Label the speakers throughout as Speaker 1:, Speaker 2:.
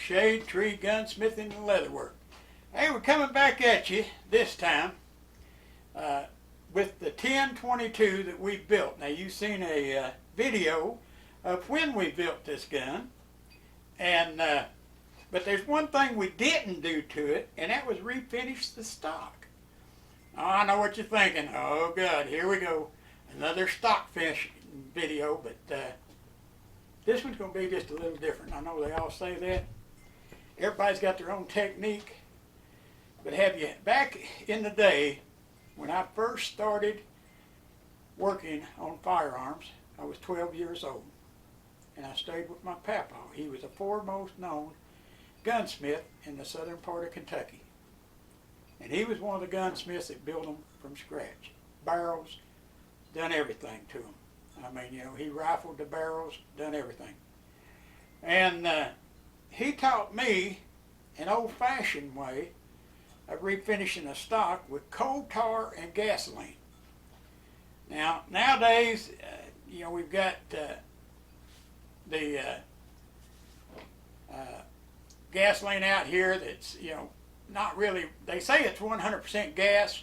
Speaker 1: Shade Tree Gunsmithing and Leatherwork. Hey, we're coming back at you this time with the 1022 that we built. Now, you've seen a video of when we built this gun, and but there's one thing we didn't do to it, and that was refinish the stock. Oh, I know what you're thinking. Oh, God, here we go. Another stock finish video, but this one's going to be just a little different. I know they all say that. Everybody's got their own technique. But have you, back in the day, when I first started working on firearms, I was 12 years old. And I stayed with my papa. He was the foremost known gunsmith in the southern part of Kentucky. And he was one of the gunsmiths that built them from scratch. Barrels, done everything to them. I mean, you know, he rifled the barrels, done everything. And he taught me an old-fashioned way of refinishing a stock with coal tar and gasoline. Now, nowadays, you know, we've got the gasoline out here that's, you know, not really, they say it's 100% gas,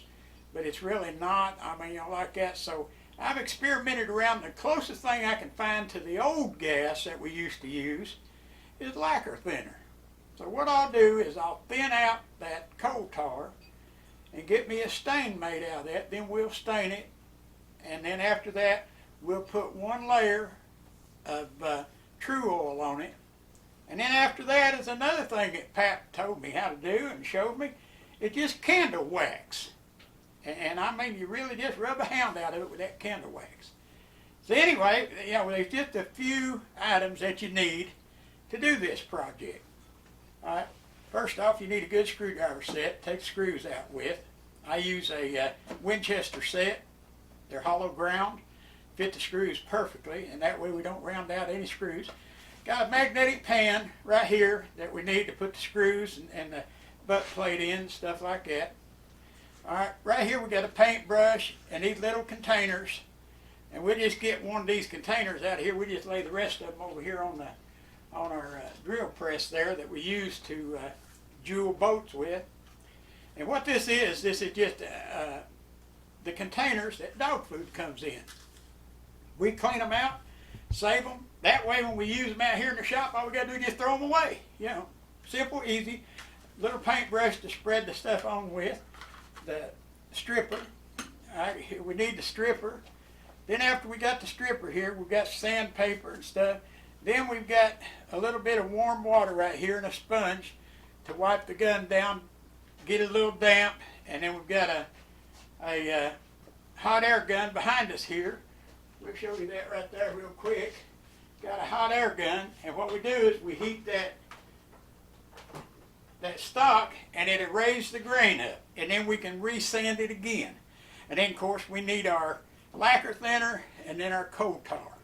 Speaker 1: but it's really not. I mean, you know, like that. So I've experimented around. The closest thing I can find to the old gas that we used to use is lacquer thinner. So what I'll do is I'll thin out that coal tar and get me a stain made out of that. Then we'll stain it, and then after that we'll put one layer of true oil on it. And then after that is another thing that Pat told me how to do and showed me. It's just candle wax. And I mean, you really just rub a hand out of it with that candle wax. So anyway, you know, there's just a few items that you need to do this project. All right. First off, you need a good screwdriver set. Take screws out with. I use a Winchester set. They're hollow ground. Fit the screws perfectly, and that way we don't round out any screws. Got a magnetic pan right here that we need to put the screws and the butt plate in, stuff like that. All right, right here we got a paintbrush and these little containers, and we'll just get one of these containers out of here. We just lay the rest of them over here on our drill press there that we use to jewel boats with. And what this is just the containers that dog food comes in. We clean them out, save them. That way when we use them out here in the shop, all we got to do is just throw them away. You know, simple, easy. Little paintbrush to spread the stuff on with. The stripper. All right, we need the stripper. Then after we got the stripper here, we've got sandpaper and stuff. Then we've got a little bit of warm water right here and a sponge to wipe the gun down, get it a little damp, and then we've got a hot air gun behind us here. We'll show you that right there real quick. Got a hot air gun, and what we do is we heat that stock, and it'll raise the grain up, and then we can re-sand it again. And then of course we need our lacquer thinner and then our coal tar.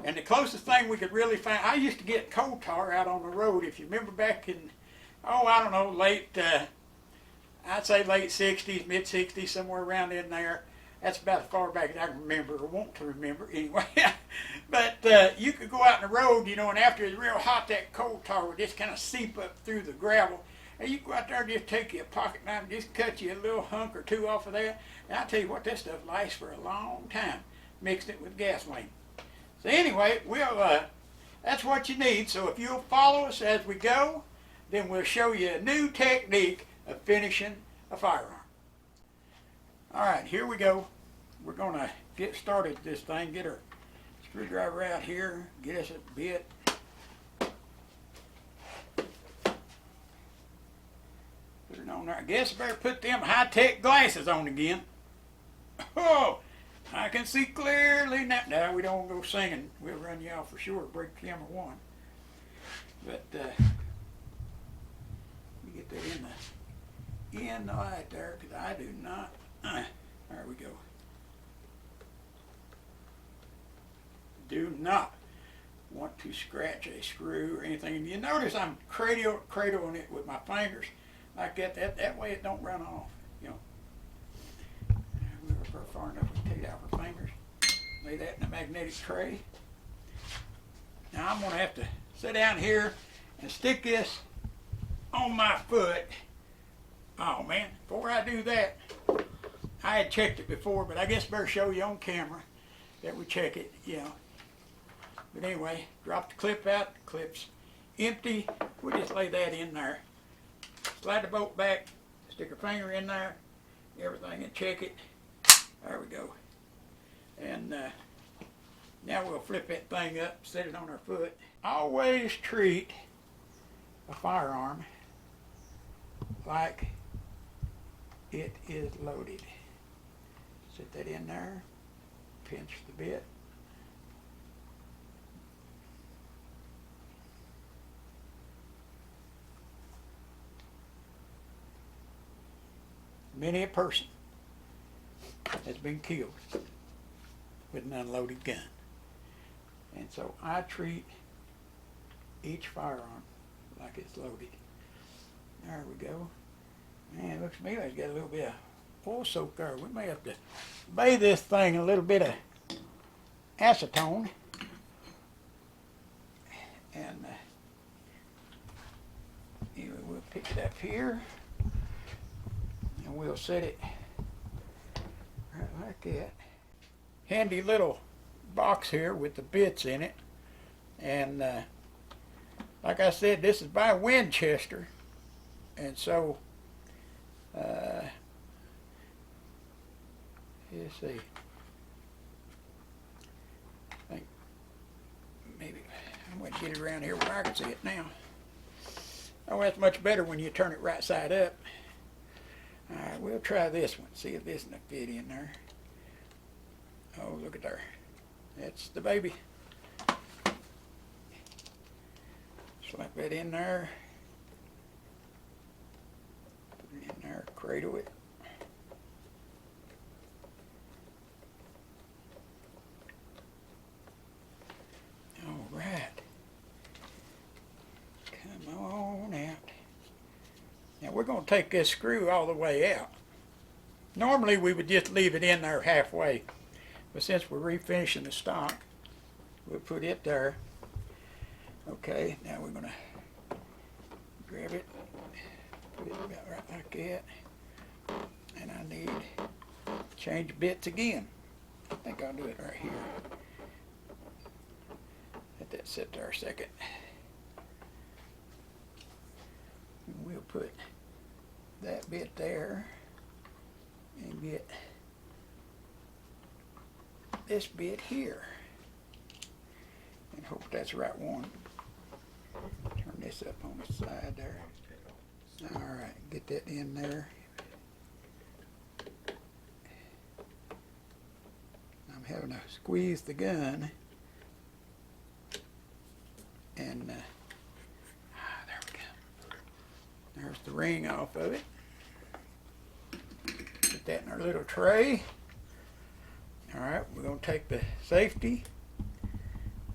Speaker 1: And the closest thing we could really find, I used to get coal tar out on the road. If you remember back in, oh, I don't know, I'd say late 60s, mid 60s, somewhere around in there. That's about as far back as I can remember, or want to remember anyway. But you could go out on the road, you know, and after it's real hot, that coal tar would just kind of seep up through the gravel. And you go out there and just take your pocket knife and just cut you a little hunk or two off of that. And I'll tell you what, this stuff lasts for a long time, mixing it with gasoline. So anyway, that's what you need. So if you'll follow us as we go, then we'll show you a new technique of finishing a firearm. All right, here we go. We're going to get started with this thing, get our screwdriver out here, get us a bit. Put it on there. I guess I better put them high-tech glasses on again. Oh, I can see clearly now. Now we don't go singing. We'll run you off for sure. Break camera one. But you get that in the light there, because I do not. There we go. Do not want to scratch a screw or anything. You notice I'm cradling it with my fingers like that. That way it don't run off. You know. We were far enough to take it out with our fingers. Lay that in a magnetic tray. Now I'm going to have to sit down here and stick this on my foot. Oh man, before I do that, I had checked it before, but I guess better show you on camera that we check it, you know. But anyway, drop the clip out, the clip's empty. We'll just lay that in there. Slide the bolt back, stick our finger in there, everything, and check it. There we go. And now we'll flip that thing up, set it on our foot. Always treat a firearm like it is loaded. Set that in there, pinch the bit. Many a person has been killed with an unloaded gun. And so I treat each firearm like it's loaded. There we go. Man, it looks to me like it's got a little bit of oil soak there. We may have to bathe this thing in a little bit of acetone. And anyway, we'll pick it up here. And we'll set it right like that. Handy little box here with the bits in it. And like I said, this is by Winchester. And so, let's see. I think maybe I'm going to get it around here where I can see it now. Oh, that's much better when you turn it right side up. Alright, we'll try this one. See if this will fit in there. Oh, look at there. That's the baby. Slap that in there. Put it in there, cradle it. Alright. Come on out. Now we're going to take this screw all the way out. Normally we would just leave it in there halfway, but since we're refinishing the stock, we'll put it there. Okay, now we're going to grab it, put it about right like that, and I need to change bits again. I think I'll do it right here. Let that sit there a second. We'll put that bit there and get this bit here and hope that's the right one. Turn this up on the side there. Alright, get that in there. I'm having to squeeze the gun and there's the ring off of it. Put that in our little tray. Alright, we're going to take the safety,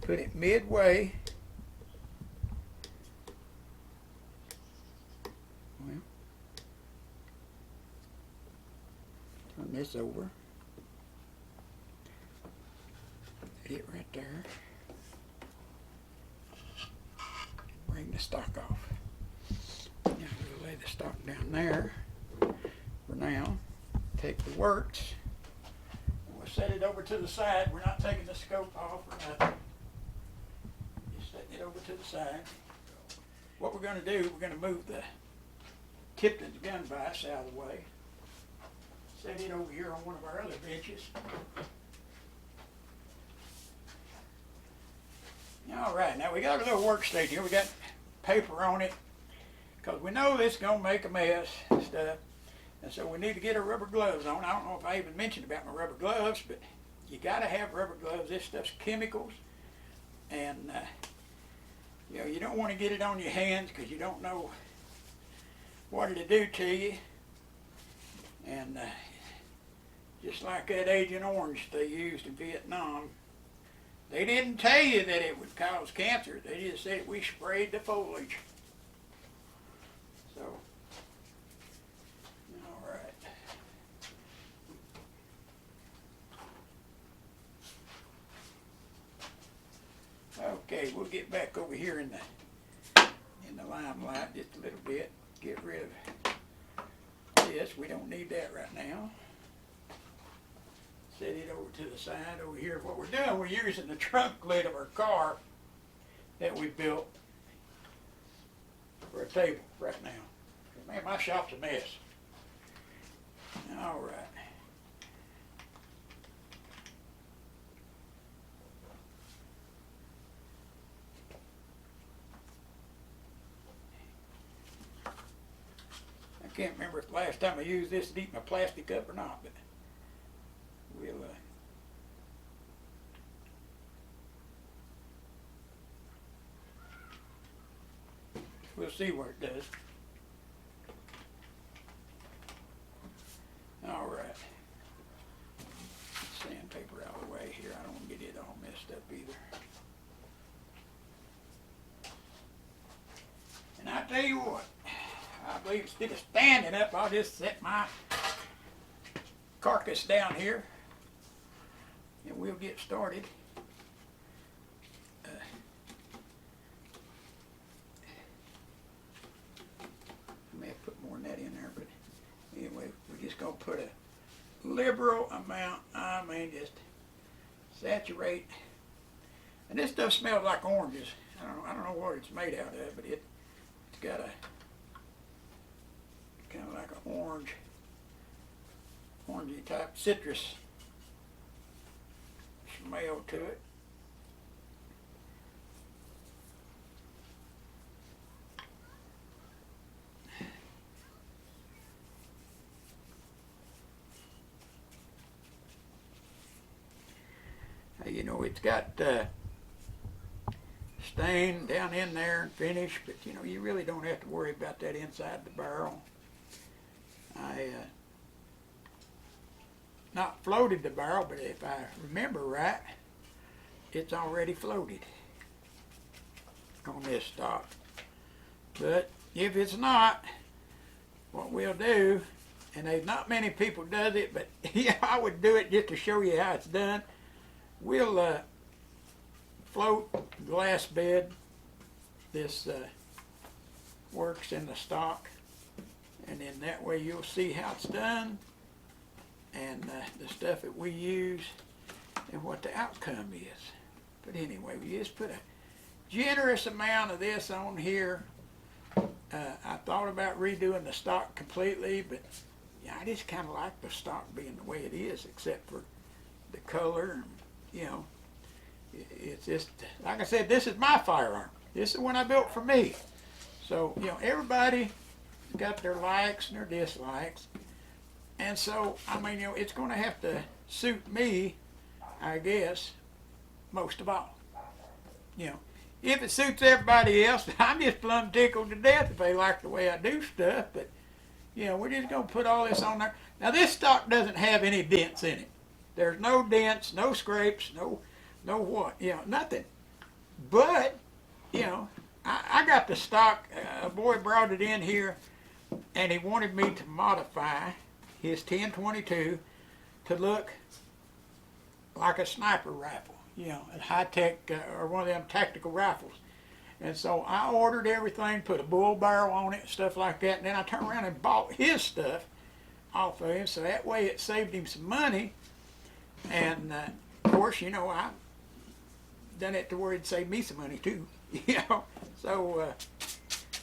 Speaker 1: put it midway. Well, turn this over. Put it right there. Bring the stock off. Now we'll lay the stock down there for now. Take the works. We'll set it over to the side. We're not taking the scope off or nothing. Just setting it over to the side. What we're going to do, we're going to move the tip of the gun vise out of the way. Set it over here on one of our other benches. All right, now we got a little workstation here. We got paper on it because we know this is going to make a mess and stuff. And so we need to get our rubber gloves on. I don't know if I even mentioned about my rubber gloves, but you got to have rubber gloves. This stuff's chemicals, and you know, you don't want to get it on your hands because you don't know what it'll do to you. And just like that Agent Orange they used in Vietnam, they didn't tell you that it would cause cancer. They just said we sprayed the foliage. So, all right. Okay, we'll get back over here in the limelight just a little bit. Get rid of this. We don't need that right now. Set it over to the side over here. What we're doing, we're using the trunk lid of our car that we built for a table right now. Man, my shop's a mess. All right. I can't remember if the last time I used this to eat my plastic up or not, but we'll see what it does. All right. Sandpaper out of the way here. I don't want to get it all messed up either. And I tell you what, I believe instead of standing up, I'll just set my carcass down here and we'll get started. I may have put more than that in there, but anyway, we're just going to put a liberal amount. I mean, just saturate. And this stuff smells like oranges. I don't know what it's made out of, but it's got a kind of like an orangey type citrus smell to it. You know, it's got stain down in there and finish, but you know, you really don't have to worry about that inside the barrel. I not floated the barrel, but if I remember right, it's already floated on this stock. But if it's not, what we'll do, and there's not many people does it, but yeah, I would do it just to show you how it's done. We'll float glass bed. This works in the stock, and then that way you'll see how it's done and the stuff that we use and what the outcome is. But anyway, we just put a generous amount of this on here. I thought about redoing the stock completely, but yeah, I just kind of like the stock being the way it is, except for the color. And, you know, it's just, like I said, this is my firearm. This is the one I built for me. So, you know, everybody's got their likes and their dislikes. And so, I mean, you know, it's going to have to suit me, I guess, most of all. You know, if it suits everybody else, I'm just plumb tickled to death if they like the way I do stuff. But, you know, we're just going to put all this on there. Now, this stock doesn't have any dents in it. There's no dents, no scrapes, no what, you know, nothing. But, you know, I got the stock. A boy brought it in here, and he wanted me to modify his 1022 to look like a sniper rifle, you know, a high-tech or one of them tactical rifles. And so I ordered everything, put a bull barrel on it and stuff like that, and then I turned around and bought his stuff off of him, so that way it saved him some money. And of course, you know, I done it to where it'd save me some money too, you know. So,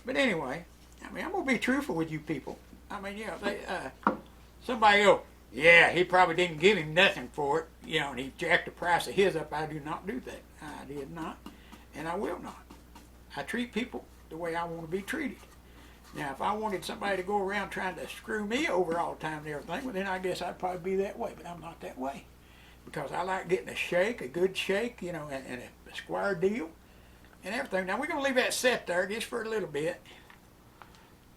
Speaker 1: but anyway, I mean, I'm gonna be truthful with you people. I mean, you know, they, somebody else, yeah, he probably didn't give him nothing for it, you know, and he jacked the price of his up. I do not do that. I did not, and I will not. I treat people the way I want to be treated. Now, if I wanted somebody to go around trying to screw me over all the time and everything, well, then I guess I'd probably be that way, but I'm not that way. because I like getting a shake, a good shake, you know, and a square deal and everything. Now we're going to leave that set there just for a little bit,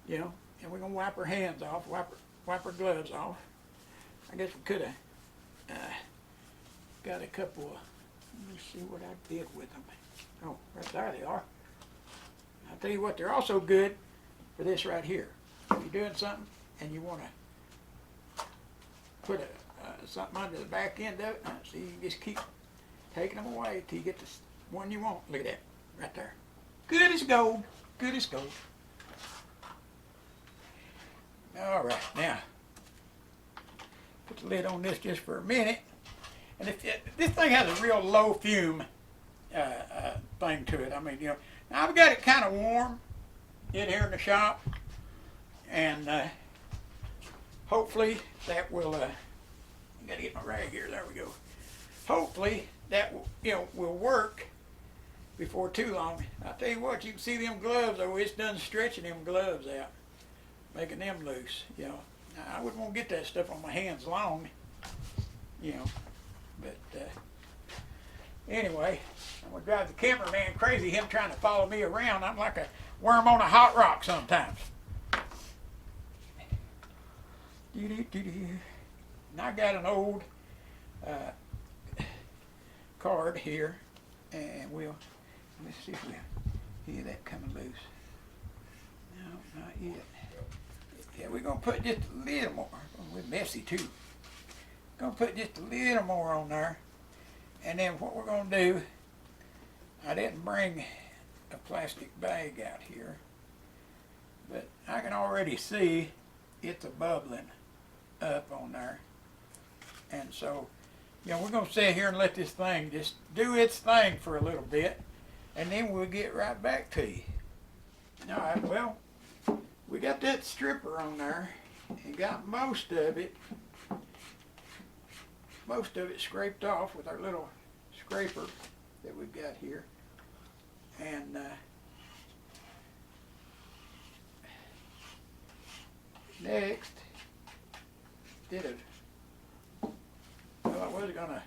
Speaker 1: you know, and we're going to wipe our hands off, wipe our gloves off. I guess we could have got a couple of, let me see what I did with them. Oh, right there they are. I'll tell you what, they're also good for this right here. If you're doing something and you want to put something under the back end of it, so you can just keep taking them away till you get the one you want. Look at that, right there. Good as gold, good as gold. All right, now, put the lid on this just for a minute. And if this thing has a real low fume thing to it. I mean, you know, now I've got it kind of warm in here in the shop, and hopefully that will. I got to get my rag here. There we go. Hopefully that will, you know, will work before too long. I'll tell you what, you can see them gloves. Oh, it's done stretching them gloves out, making them loose. You know, now, I wouldn't want to get that stuff on my hands long. You know, but anyway, I'm gonna drive the cameraman crazy. Him trying to follow me around. I'm like a worm on a hot rock sometimes. And I got an old card here, and let's see if we hear that coming loose. No, not yet. Yeah, we're gonna put just a little more. We're messy too. Gonna put just a little more on there, and then what we're gonna do, I didn't bring a plastic bag out here, but I can already see it's a bubbling up on there. And so, you know, we're gonna sit here and let this thing just do its thing for a little bit, and then we'll get right back to you. All right, well, we got that stripper on there and got most of it scraped off with our little scraper that we've got here. And next, I was gonna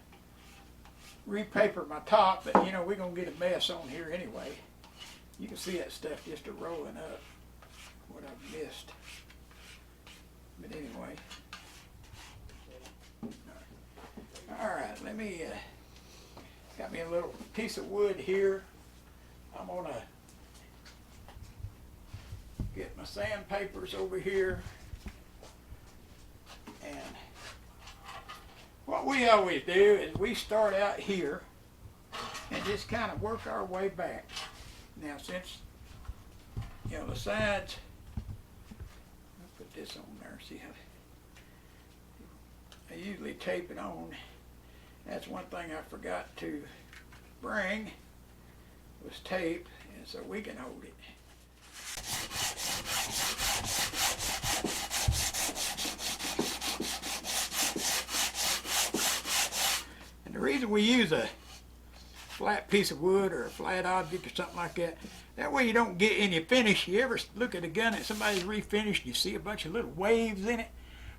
Speaker 1: repaper my top, but you know, we're gonna get a mess on here anyway. You can see that stuff just rolling up, what I've missed. But anyway. All right, let me, got me a little piece of wood here. I'm gonna get my sandpapers over here. And what we always do is we start out here and just kind of work our way back. Now since, you know, the sides, I'll put this on there, see how, I usually tape it on. That's one thing I forgot to bring was tape, and so we can hold it. And the reason we use a flat piece of wood or a flat object or something like that way you don't get any finish. You ever look at a gun that somebody's refinished, you see a bunch of little waves in it?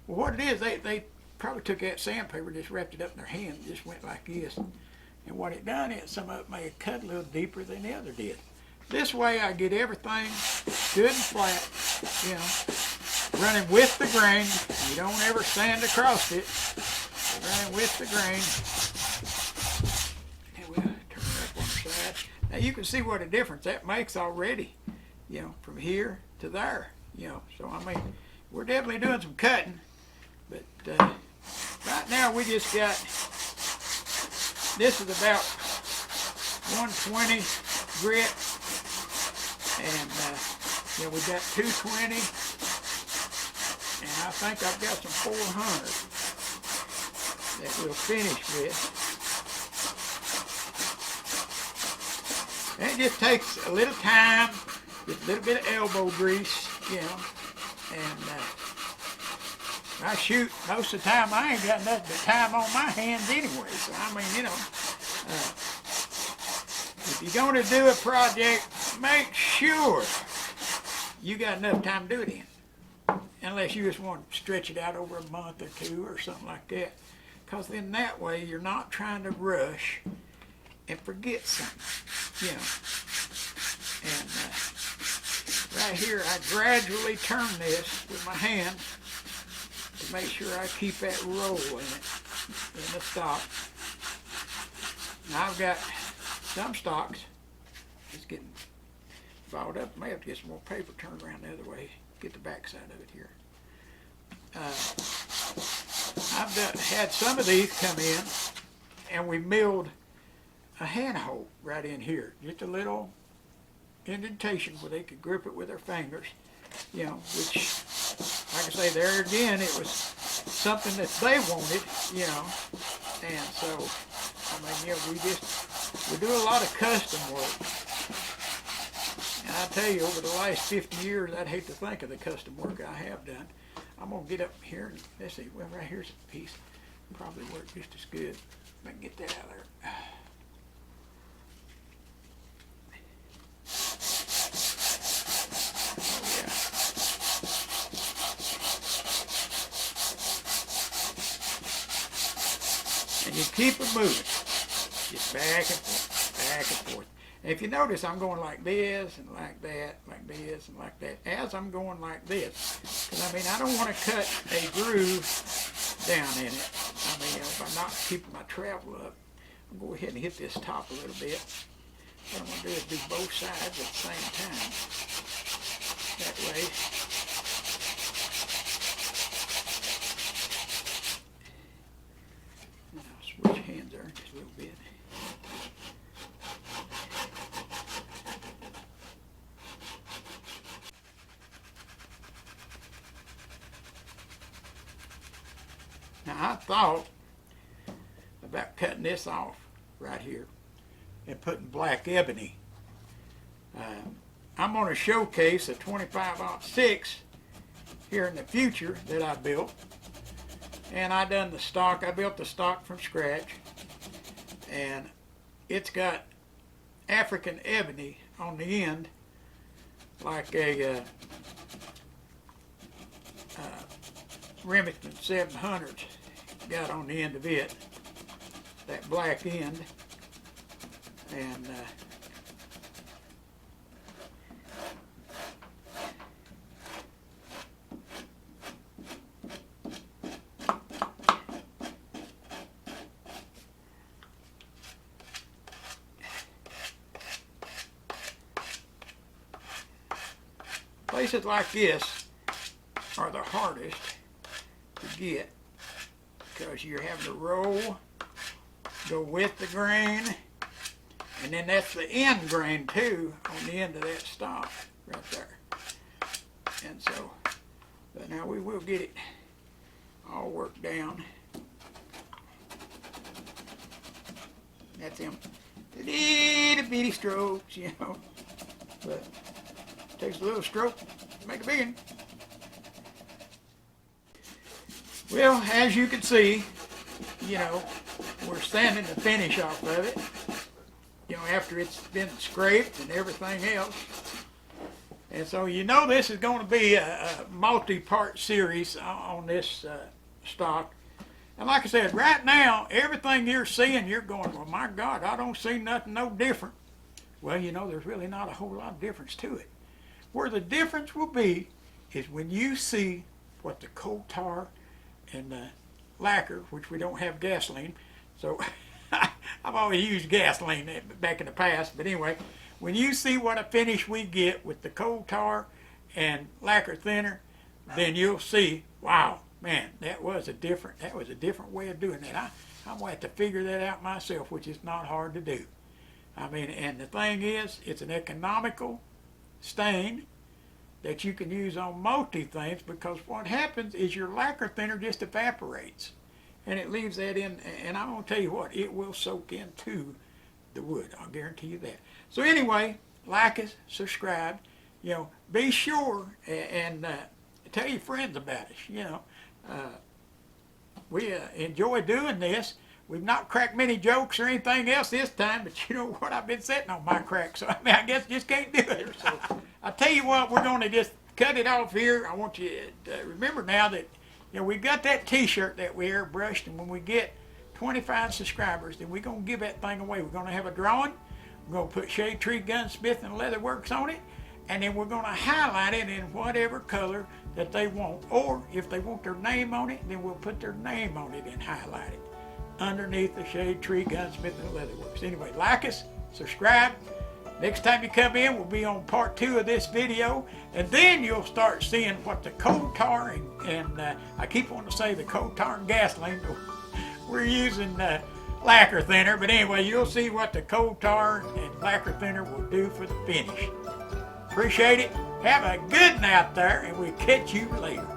Speaker 1: Well, what it is, they probably took that sandpaper, just wrapped it up in their hand, just went like this. And what it done is some of it may have cut a little deeper than the other did. This way I get everything good and flat, you know, running with the grain. You don't ever sand across it. Running with the grain. And we'll turn it up on the side. Now you can see what a difference that makes already, you know, from here to there, you know. So I mean, we're definitely doing some cutting, but right now we just got, this is about 120 grit, and you know, we got 220, and I think I've got some 400 that we'll finish with. And it just takes a little time, just a little bit of elbow grease, you know, and I shoot most of the time. I ain't got nothing but time on my hands anyway. So I mean, you know, if you're going to do a project, make sure you got enough time to do it in. Unless you just want to stretch it out over a month or two or something like that. because then that way you're not trying to rush and forget something, you know. And right here, I gradually turn this with my hand to make sure I keep that roll in it, in the stock. Now I've got some stocks just getting balled up. I may have to get some more paper turned around the other way, get the back side of it here. I've had some of these come in, and we milled a handhold right in here, just a little indentation where they could grip it with their fingers, you know, which, like I say, there again, it was something that they wanted, you know, and so, I mean, you know, we do a lot of custom work, and I tell you, over the last 50 years, I'd hate to think of the custom work I have done. I'm going to get up here, and let's see, well, right here's a piece, probably work just as good. If I can get that out of there. And you keep it moving, just back and forth, back and forth. And if you notice, I'm going like this and like that, like this and like that, as I'm going like this. Because, I mean, I don't want to cut a groove down in it. I mean, if I'm not keeping my travel up, I'll go ahead and hit this top a little bit. What I'm going to do is do both sides at the same time. That way. And I'll switch hands there just a little bit. Now I thought about cutting this off right here and putting black ebony. I'm going to showcase a 25-06 here in the future that I built. And I done the stock, I built the stock from scratch. And it's got African ebony on the end, like a Remington 700's got on the end of it, that black end. And places like this are the hardest to get because you're having to roll, go with the grain, and then that's the end grain too on the end of that stock right there. And so, but now we will get it all worked down. That's them little bitty strokes, you know, but it takes a little stroke to make a big one. Well, as you can see, you know, we're sanding the finish off of it, you know, after it's been scraped and everything else. And so you know this is going to be a multi-part series on this stock. And like I said, right now, everything you're seeing, you're going, well, my God, I don't see nothing no different. Well, you know, there's really not a whole lot of difference to it. Where the difference will be is when you see what the coal tar and the lacquer, which we don't have gasoline, so I've always used gasoline back in the past, but anyway, when you see what a finish we get with the coal tar and lacquer thinner, then you'll see, wow, man, that was a different way of doing that. I'm going to have to figure that out myself, which is not hard to do. I mean, and the thing is, it's an economical stain that you can use on multi things, because what happens is your lacquer thinner just evaporates and it leaves that in, and I'm going to tell you what, it will soak into the wood. I'll guarantee you that. So anyway, like us, subscribe, you know, be sure and tell your friends about us, you know. We enjoy doing this. We've not cracked many jokes or anything else this time, but you know what, I've been sitting on my crack, so I mean, I guess just can't do it. So I'll tell you what, we're going to just cut it off here. I want you to remember now that, you know, we've got that t-shirt that we airbrushed, and when we get 25 subscribers, then we're going to give that thing away. We're going to have a drawing. We're going to put Shade Tree Gunsmith and Leatherworks on it, and then we're going to highlight it in whatever color that they want. Or if they want their name on it, then we'll put their name on it and highlight it underneath the Shade Tree Gunsmith and Leatherworks. Anyway, like us, subscribe. Next time you come in, we'll be on part 2 of this video, and then you'll start seeing what the coal tar and I keep wanting to say the coal tar and gasoline, but we're using lacquer thinner. But anyway, you'll see what the coal tar and lacquer thinner will do for the finish. Appreciate it. Have a good night there, and we'll catch you later.